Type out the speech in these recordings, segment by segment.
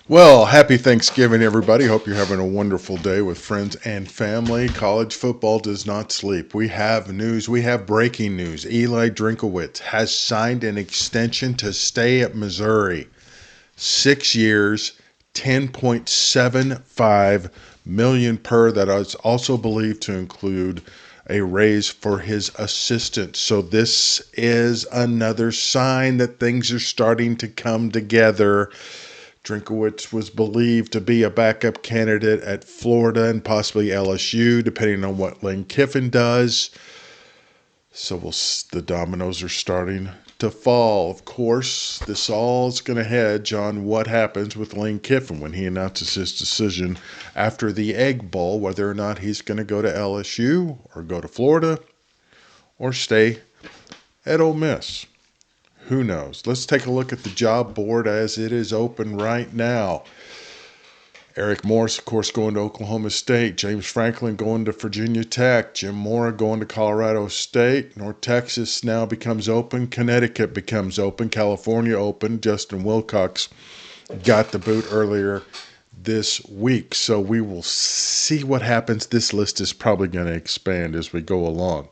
Well, happy Thanksgiving, everybody. Hope you're having a wonderful day with friends and family. College football does not sleep. We have news. We have breaking news. Eli Drinkwitz has signed an extension to stay at Missouri. 6 years, 10.75 million per. That is also believed to include a raise for his assistant. So this is another sign that things are starting to come together. Drinkowitz was believed to be a backup candidate at Florida and possibly LSU, depending on what Lane Kiffin does. So the dominoes are starting to fall. Of course, this all is going to hedge on what happens with Lane Kiffin when he announces his decision after the Egg Bowl, whether or not he's going to go to LSU or go to Florida or stay at Ole Miss. Who knows? Let's take a look at the job board as it is open right now. Eric Morris, of course, going to Oklahoma State. James Franklin going to Virginia Tech. Jim Mora going to Colorado State. North Texas now becomes open. Connecticut becomes open. California open. Justin Wilcox got the boot earlier this week. So we will see what happens. This list is probably going to expand as we go along.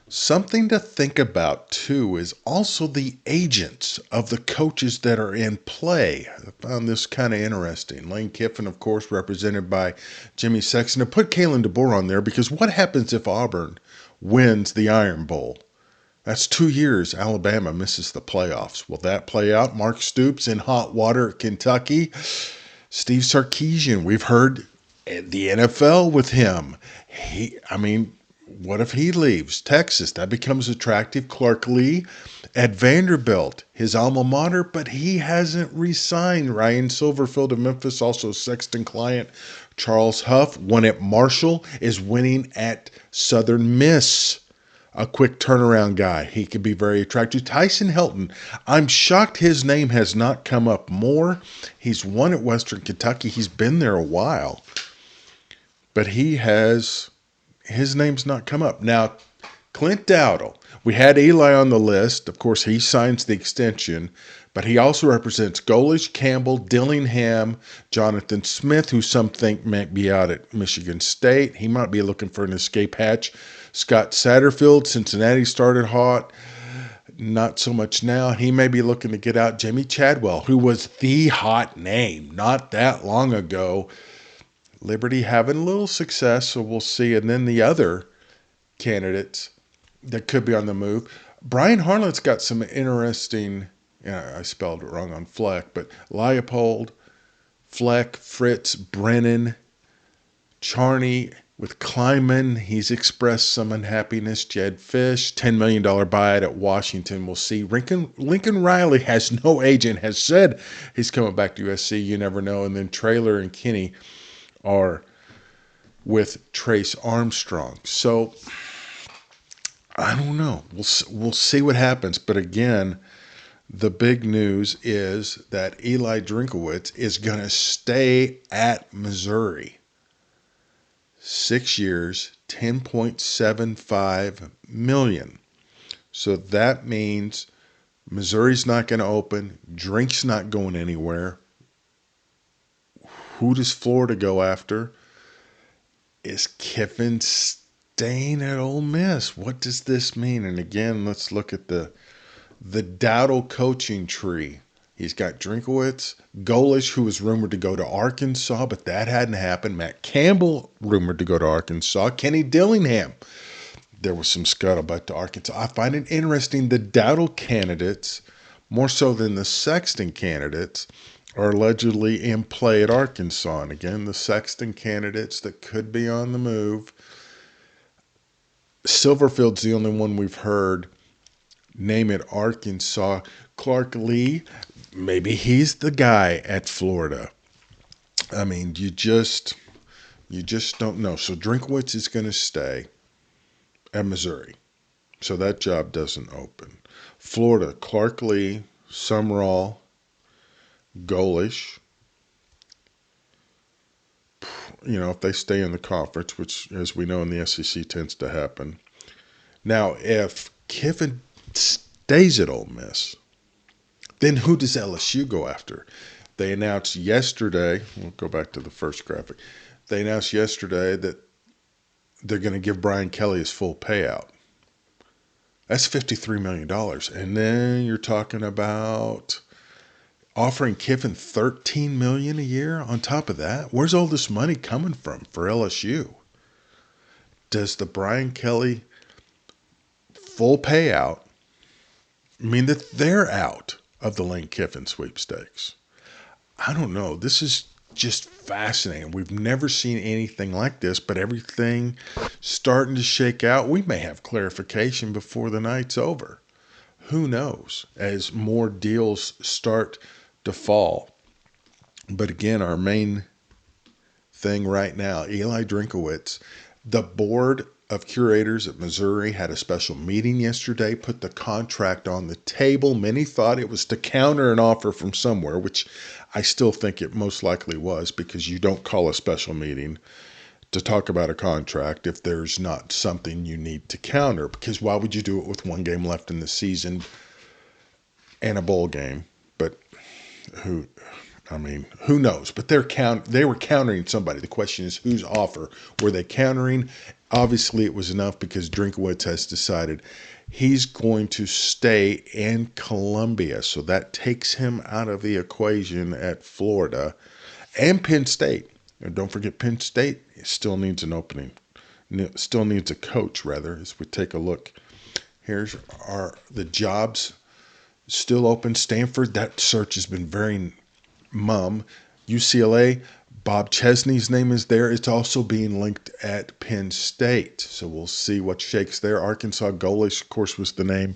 Something to think about, too, is also the agents of the coaches that are in play. I found this kind of interesting. Lane Kiffin, of course, represented by Jimmy Sexton. I put Kalen DeBoer on there because what happens if Auburn wins the Iron Bowl? That's 2 years Alabama misses the playoffs. Will that play out? Mark Stoops in hot water at Kentucky. Steve Sarkisian, we've heard the NFL with him. What if he leaves Texas? That becomes attractive. Clark Lee at Vanderbilt, his alma mater, but he hasn't re-signed. Ryan Silverfield of Memphis, also Sexton client. Charles Huff, won at Marshall, is winning at Southern Miss. A quick turnaround guy. He could be very attractive. Tyson Helton, I'm shocked his name has not come up more. He's won at Western Kentucky. He's been there a while. But his name's not come up. Now, Clint Dowdle, we had Eli on the list. Of course, he signs the extension, but he also represents Golish, Campbell, Dillingham, Jonathan Smith, who some think might be out at Michigan State. He might be looking for an escape hatch. Scott Satterfield, Cincinnati started hot. Not so much now. He may be looking to get out. Jimmy Chadwell, who was the hot name not that long ago. Liberty having a little success, so we'll see. And then the other candidates that could be on the move. Brian Harlan's got some interesting, I spelled it wrong on Fleck, but Leopold, Fleck, Fritz, Brennan, Charney with Kleiman. He's expressed some unhappiness. Jed Fish, $10 million buyout at Washington. We'll see. Lincoln Riley has no agent, has said he's coming back to USC. You never know. And then Traylor and Kinney are with Trace Armstrong. So I don't know. We'll see what happens. But again, the big news is that Eli Drinkwitz is going to stay at Missouri. 6 years, 10.75 million. So that means Missouri's not going to open. Drink's not going anywhere. Who does Florida go after? Is Kiffin staying at Ole Miss? What does this mean? And again, let's look at the Dowdle coaching tree. He's got Drinkowitz, Golish, who was rumored to go to Arkansas, but that hadn't happened. Matt Campbell, rumored to go to Arkansas. Kenny Dillingham, there was some scuttlebutt to Arkansas. I find it interesting the Dowdle candidates, more so than the Sexton candidates, are allegedly in play at Arkansas. And again, the Sexton candidates that could be on the move. Silverfield's the only one we've heard name it Arkansas. Clark Lee, maybe he's the guy at Florida. I mean, you just don't know. So Drinkwitz is going to stay at Missouri. So that job doesn't open. Florida, Clark Lee, Sumrall, Golish. If they stay in the conference, which, as we know, in the SEC tends to happen. Now, if Kiffin stays at Ole Miss, then who does LSU go after? They announced yesterday, we'll go back to the first graphic. They announced yesterday that they're going to give Brian Kelly his full payout. That's $53 million. And then you're talking about offering Kiffin $13 million a year on top of that. Where's all this money coming from for LSU? Does the Brian Kelly full payout mean that they're out of the Lane Kiffin sweepstakes? I don't know. This is just fascinating. We've never seen anything like this, but everything starting to shake out. We may have clarification before the night's over. Who knows as more deals start to fall. But again, our main thing right now, Eli Drinkwitz, the board of curators at Missouri had a special meeting yesterday, put the contract on the table. Many thought it was to counter an offer from somewhere, which I still think it most likely was, because you don't call a special meeting to talk about a contract if there's not something you need to counter. Because why would you do it with one game left in the season and a bowl game? But who knows? But they were countering somebody. The question is, whose offer were they countering? Obviously, it was enough because Drinkwitz has decided he's going to stay in Columbia. So that takes him out of the equation at Florida and Penn State. And don't forget, Penn State still needs an opening. Still needs a coach, rather, as we take a look. Here's the jobs still open. Stanford, that search has been very mum. UCLA, Bob Chesney's name is there. It's also being linked at Penn State. So we'll see what shakes there. Arkansas Golish, of course, was the name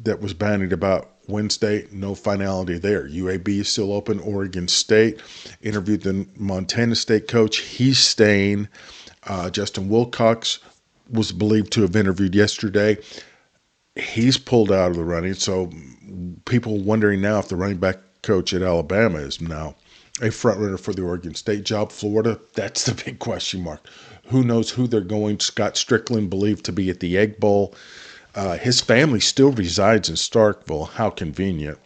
that was bandied about Wednesday. No finality there. UAB is still open. Oregon State interviewed the Montana State coach. He's staying. Justin Wilcox was believed to have interviewed yesterday. He's pulled out of the running. So people wondering now if the running back coach at Alabama is now a front runner for the Oregon State job. Florida, that's the big question mark. Who knows who they're going? Scott Strickland believed to be at the Egg Bowl. His family still resides in Starkville. How convenient.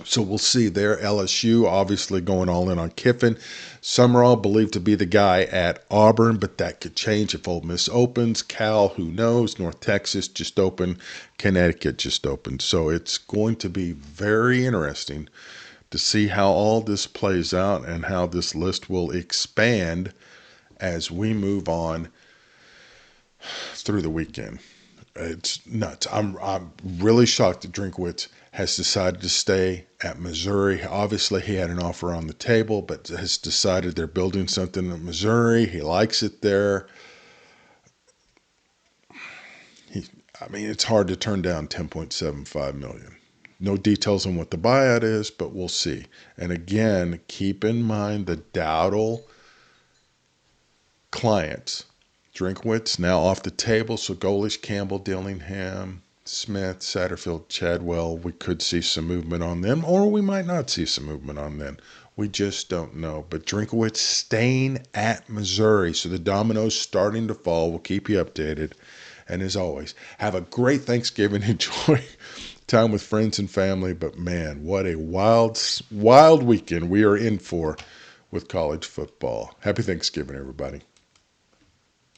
So we'll see there. LSU obviously going all in on Kiffin. Summerall believed to be the guy at Auburn, but that could change if Ole Miss opens. Cal, who knows? North Texas just opened. Connecticut just opened. So it's going to be very interesting to see how all this plays out and how this list will expand as we move on through the weekend. It's nuts. I'm really shocked that Drinkwitz has decided to stay at Missouri. Obviously, he had an offer on the table, but has decided they're building something in Missouri. He likes it there. It's hard to turn down $10.75 million. No details on what the buyout is, but we'll see. And again, keep in mind the Dowdle clients. Drinkwitz now off the table, so Golish, Campbell, Dillingham, Smith, Satterfield, Chadwell, we could see some movement on them, or we might not see some movement on them. We just don't know. But Drinkwitz staying at Missouri, so the dominoes starting to fall. We'll keep you updated. And as always, have a great Thanksgiving. Enjoy time with friends and family. But man, what a wild weekend we are in for with college football. Happy Thanksgiving, everybody.